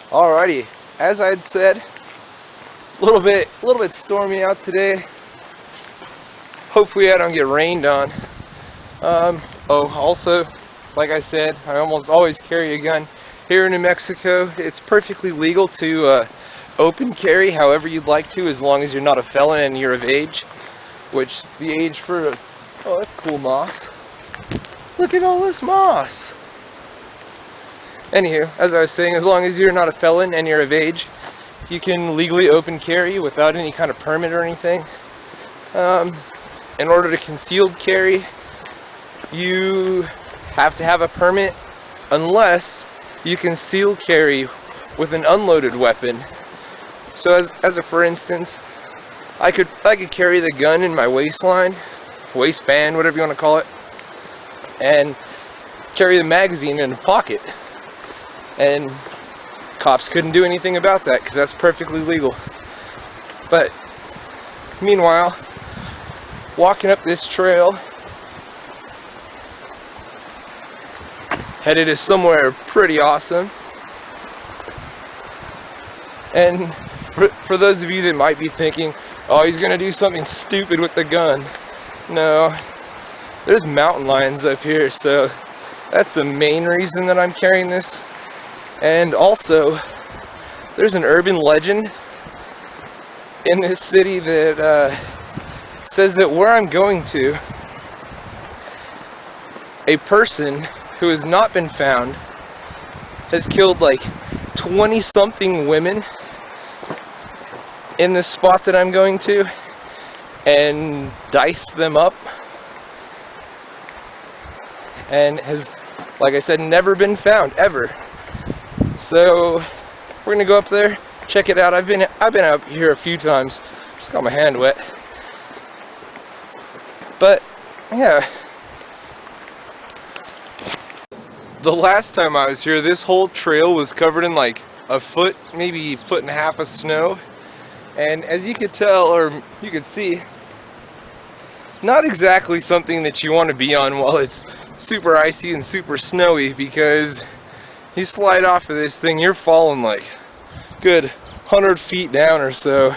Alrighty, as I had said, a little bit stormy out today. Hopefully I don't get rained on. Also, like I said, I almost always carry a gun. Here in New Mexico, it's perfectly legal to open carry however you'd like to, as long as you're not a felon and you're of age. Which the age for, oh, that's cool moss. Look at all this moss. Anywho, as I was saying, as long as you're not a felon and you're of age, you can legally open carry without any kind of permit or anything. In order to concealed carry, you have to have a permit unless you conceal carry with an unloaded weapon. So as a for instance, I could carry the gun in my waistband, whatever you want to call it, and carry the magazine in a pocket. And cops couldn't do anything about that because that's perfectly legal. But meanwhile, walking up this trail, headed to somewhere pretty awesome. And for those of you that might be thinking, oh, he's gonna do something stupid with the gun. No, there's mountain lions up here, so that's the main reason that I'm carrying this. And also, there's an urban legend in this city that says that where I'm going to, a person who has not been found has killed like 20-something women in this spot that I'm going to and diced them up, and has, like I said, never been found ever. So we're gonna go up there, check it out. I've been out here a few times, just got my hand wet. But yeah, the last time I was here, this whole trail was covered in like a foot, maybe a foot and a half of snow. And as you could tell, or you could see, not exactly something that you want to be on while it's super icy and super snowy, because you slide off of this thing, you're falling like good 100 feet down or so.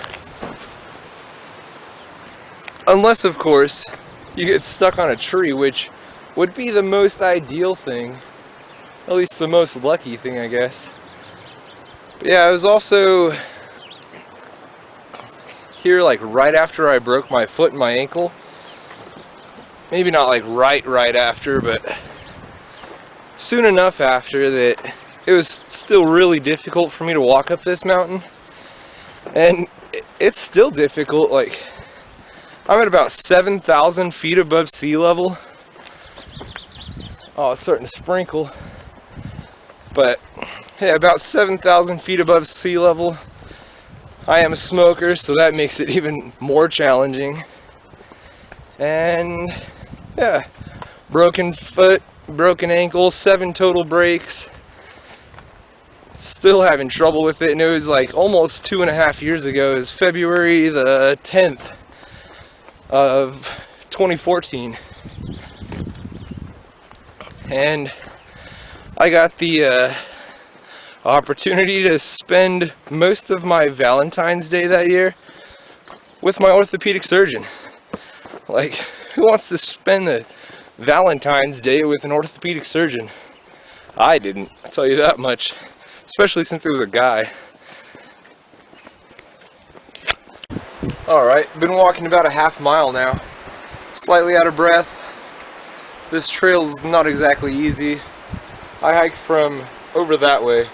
Unless, of course, you get stuck on a tree, which would be the most ideal thing. At least the most lucky thing, I guess. But yeah, I was also here like right after I broke my foot and my ankle. Maybe not like right after, but soon enough after that it was still really difficult for me to walk up this mountain. And it's still difficult. Like, I'm at about 7,000 feet above sea level. Oh, it's starting to sprinkle. But yeah, about 7,000 feet above sea level. I am a smoker, so that makes it even more challenging. And yeah, broken foot, broken ankle, 7 total breaks. Still having trouble with it, and it was like almost 2.5 years ago. It was February the 10th of 2014. And I got the opportunity to spend most of my Valentine's Day that year with my orthopedic surgeon. Like, who wants to spend the Valentine's Day with an orthopedic surgeon? I didn't, I'll tell you that much. Especially since it was a guy. Alright, been walking about a half mile now. Slightly out of breath. This trail's not exactly easy. I hiked from over that way.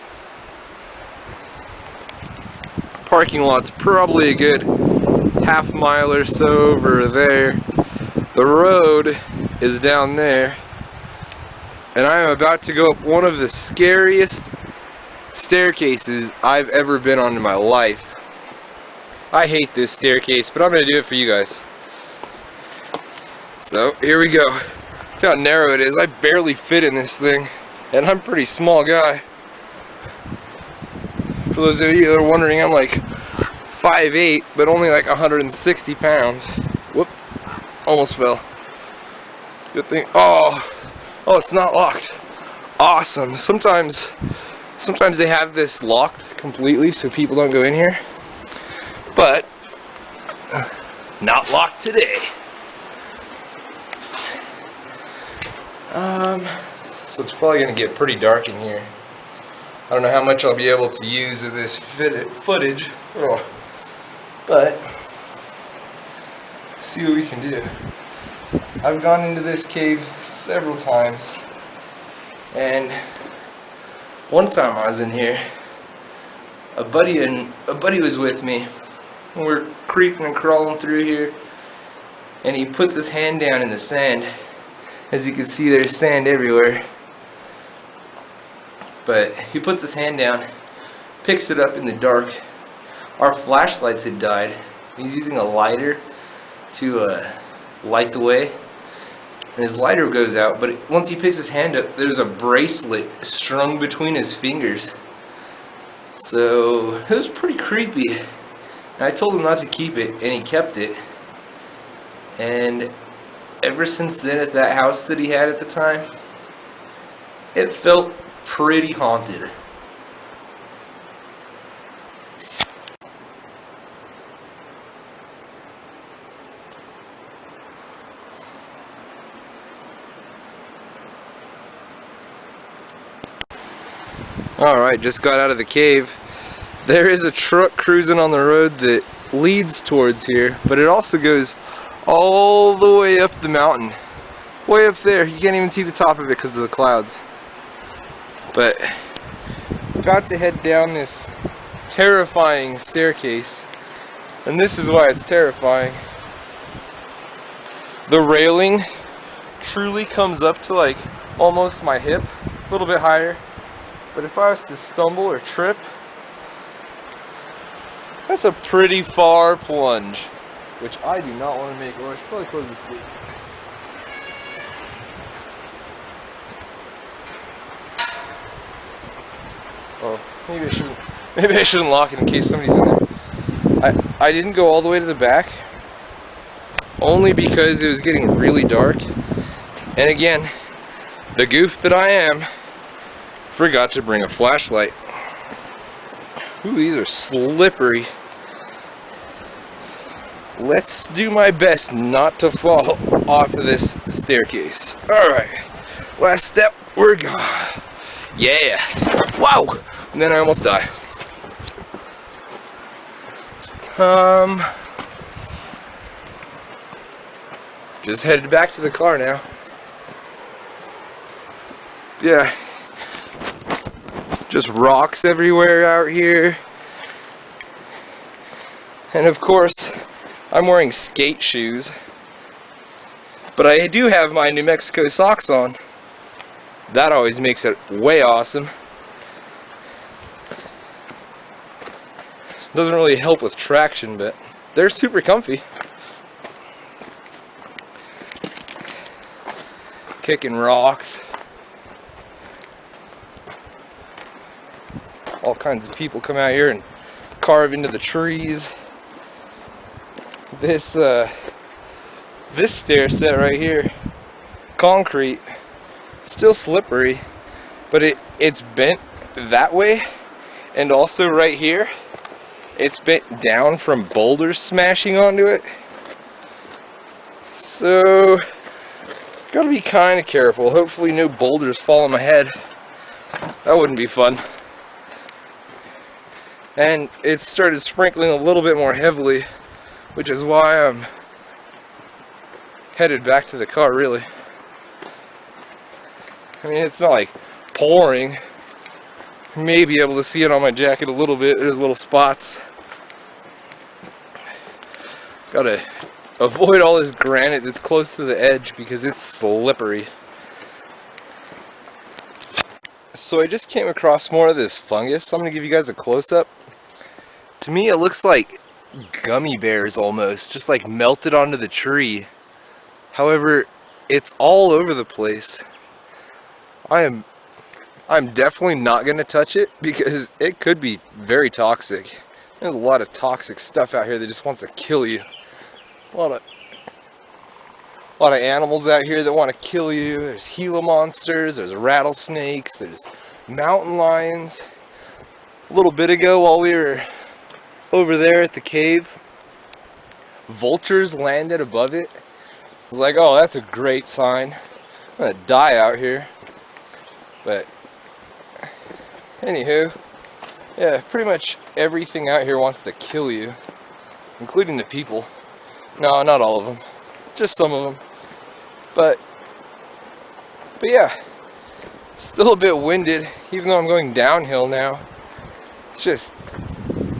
Parking lot's probably a good half mile or so over there. The road is down there. And I am about to go up one of the scariest staircases I've ever been on in my life. I hate this staircase, but I'm going to do it for you guys. So, here we go. Look how narrow it is. I barely fit in this thing. And I'm a pretty small guy. For those of you that are wondering, I'm like 5'8", but only like 160 pounds. Whoop. Almost fell. Good thing. Oh, it's not locked. Awesome. Sometimes Sometimes they have this locked completely so people don't go in here, but not locked today. So it's probably going to get pretty dark in here. I don't know how much I'll be able to use of this footage, but see what we can do. I've gone into this cave several times, and one time I was in here, a buddy was with me, and we're creeping and crawling through here, and he puts his hand down in the sand. As you can see, there's sand everywhere. But he puts his hand down, picks it up in the dark. Our flashlights had died. He's using a lighter to light the way. And his lighter goes out, but once he picks his hand up, there's a bracelet strung between his fingers. So it was pretty creepy. And I told him not to keep it, and he kept it. And ever since then, at that house that he had at the time, it felt pretty haunted. Alright, just got out of the cave. There is a truck cruising on the road that leads towards here, but it also goes all the way up the mountain. Way up there. You can't even see the top of it because of the clouds. But about to head down this terrifying staircase, and this is why it's terrifying. The railing truly comes up to like almost my hip, a little bit higher. But if I was to stumble or trip, that's a pretty far plunge, which I do not want to make. Or I should probably close this gate. Oh, maybe I shouldn't lock it in case somebody's in there. I didn't go all the way to the back, only because it was getting really dark. And again, the goof that I am, forgot to bring a flashlight. Ooh, these are slippery. Let's do my best not to fall off of this staircase. Alright, last step, we're gone. Yeah! Wow! And then I almost die. Just headed back to the car now. Yeah. Just rocks everywhere out here. And of course, I'm wearing skate shoes. But I do have my New Mexico socks on. That always makes it way awesome. Doesn't really help with traction, but they're super comfy. Kicking rocks. All kinds of people come out here and carve into the trees. This stair set right here, concrete, still slippery, but it's bent that way, and also right here, it's bent down from boulders smashing onto it. So, gotta be kind of careful. Hopefully no boulders fall on my head. That wouldn't be fun. And it started sprinkling a little bit more heavily, which is why I'm headed back to the car, really. I mean, it's not like pouring. You may be able to see it on my jacket a little bit. There's little spots. Gotta avoid all this granite that's close to the edge because it's slippery. So I just came across more of this fungus. I'm gonna give you guys a close-up. To me, it looks like gummy bears almost, just like melted onto the tree. However, it's all over the place. I'm definitely not gonna touch it because it could be very toxic. There's a lot of toxic stuff out here that just wants to kill you. A lot of animals out here that want to kill you. There's Gila monsters, there's rattlesnakes, there's mountain lions. a little bit ago while we were over there at the cave, vultures landed above it. I was like, oh, that's a great sign. I'm gonna die out here. But anywho, yeah, pretty much everything out here wants to kill you, including the people. No, not all of them, just some of them. But yeah, still a bit winded, even though I'm going downhill now. It's just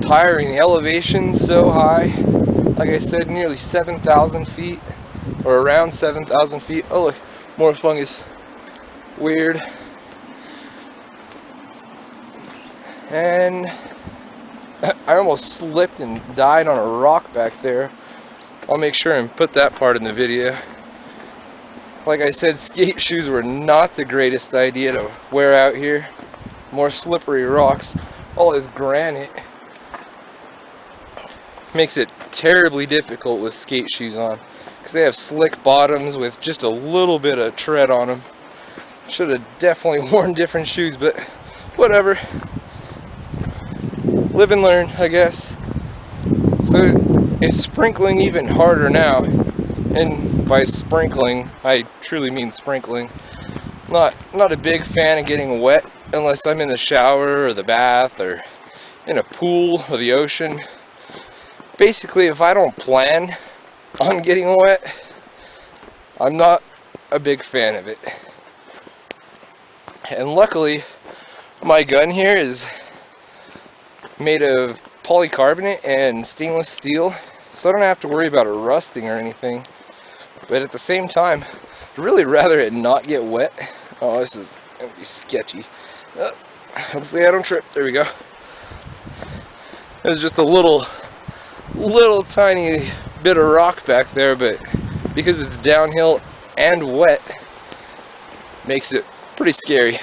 tiring. The elevation's so high. Like I said, nearly 7,000 feet, or around 7,000 feet. Oh look, more fungus. Weird. And I almost slipped and died on a rock back there. I'll make sure and put that part in the video. Like I said, skate shoes were not the greatest idea to wear out here. More slippery rocks. All this granite makes it terribly difficult with skate shoes on, because they have slick bottoms with just a little bit of tread on them. Should have definitely worn different shoes, but whatever. Live and learn, I guess. So it's sprinkling even harder now, and by sprinkling, I truly mean sprinkling. Not a big fan of getting wet unless I'm in the shower or the bath or in a pool or the ocean. Basically, if I don't plan on getting wet, I'm not a big fan of it. And luckily, my gun here is made of polycarbonate and stainless steel, so I don't have to worry about it rusting or anything. But at the same time, I'd really rather it not get wet. Oh, this is gonna be sketchy. Hopefully I don't trip. There we go. There's just a little tiny bit of rock back there, but because it's downhill and wet, makes it pretty scary,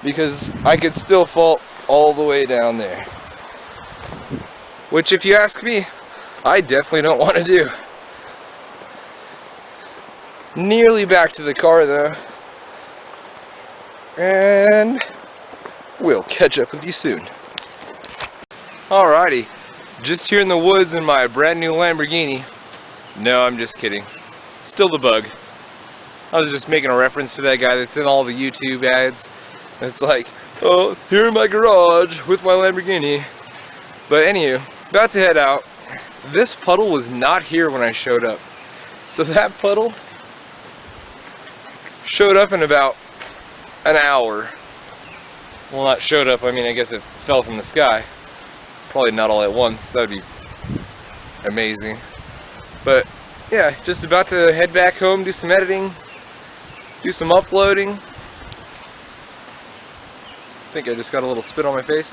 because I could still fall all the way down there, which, if you ask me, I definitely don't want to do. Nearly back to the car though, and we'll catch up with you soon. Alrighty, just here in the woods in my brand new Lamborghini. No, I'm just kidding. Still the Bug. I was just making a reference to that guy that's in all the YouTube ads. It's like, oh, here in my garage with my Lamborghini. But anywho, about to head out. This puddle was not here when I showed up. So that puddle showed up in about an hour. Well, not showed up, I mean, I guess it fell from the sky. Probably not all at once, that would be amazing. But yeah, just about to head back home, do some editing, do some uploading. I think I just got a little spit on my face.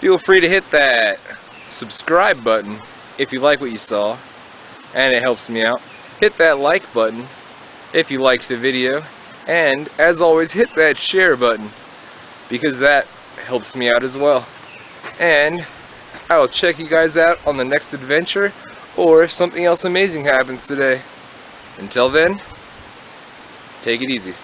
Feel free to hit that subscribe button if you like what you saw, and it helps me out. Hit that like button if you liked the video, and as always, hit that share button, because that helps me out as well. And I will check you guys out on the next adventure, or if something else amazing happens today. Until then, take it easy.